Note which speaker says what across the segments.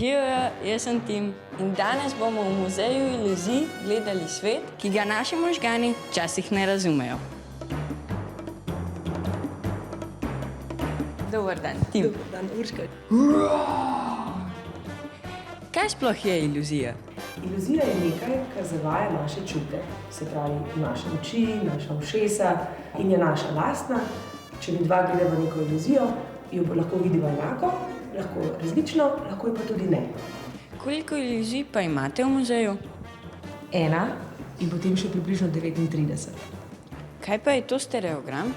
Speaker 1: Živijo, jaz sem Tim in danes bomo v Muzeju iluzij gledali svet, ki ga naši možgani včasih ne razumejo. Dober dan, Tim.
Speaker 2: Dober dan, Urška.
Speaker 1: Kaj sploh je iluzija?
Speaker 2: Iluzija je nekaj, kar zavaja naše čute, se pravi naše oči, naša ušesa in je naša lastna. Če mi dva gledamo neko iluzijo, jo lahko vidimo enako, lahko različno, lahko pa tudi ne.
Speaker 1: Koliko iluzij pa imate v muzeju?
Speaker 2: 1 in potem še približno 39.
Speaker 1: Kaj pa je to stereogram?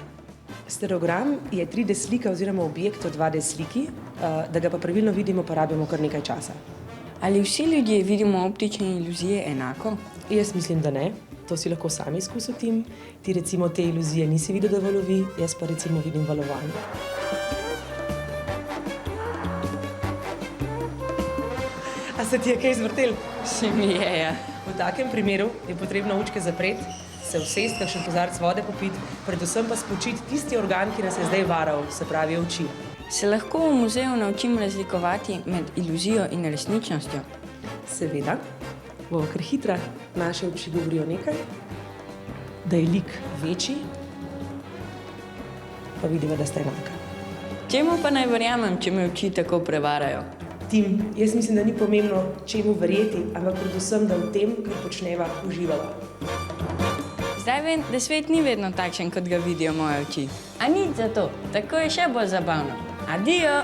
Speaker 2: Stereogram je 3D slika oziroma objekt v 2D sliki, da ga pa pravilno vidimo, pa rabimo kar nekaj časa.
Speaker 1: Ali vsi ljudje vidimo optične iluzije enako?
Speaker 2: Jaz mislim, da ne. To si lahko sami izkusiti. Ti recimo te iluzije nisi videl, da valovi, jaz pa recimo vidim valovanje. A se ti je kaj zvrtel?
Speaker 1: Se mi je, ja.
Speaker 2: V takem primeru je potrebno očke zapreti, se usesti, kakšen kozarec vode popiti, predvsem pa spočiti tisti organ, ki nas je zdaj varal, se pravi oči.
Speaker 1: Se lahko v muzeju naučim razlikovati med iluzijo in resničnostjo?
Speaker 2: Seveda, bomo kar hitra, naše oči govorijo nekaj, da je lik večji, pa vidimo, da sta enaka.
Speaker 1: Čemu pa naj verjamem, če me oči tako prevarajo?
Speaker 2: Tim, jaz mislim, da ni pomembno, čemu verjeti, ampak predvsem, da v tem, kar počneva, uživava.
Speaker 1: Zdaj vem, da svet ni vedno takšen, kot ga vidijo moje oči. A nič za to, tako je še bolj zabavno. Adijo!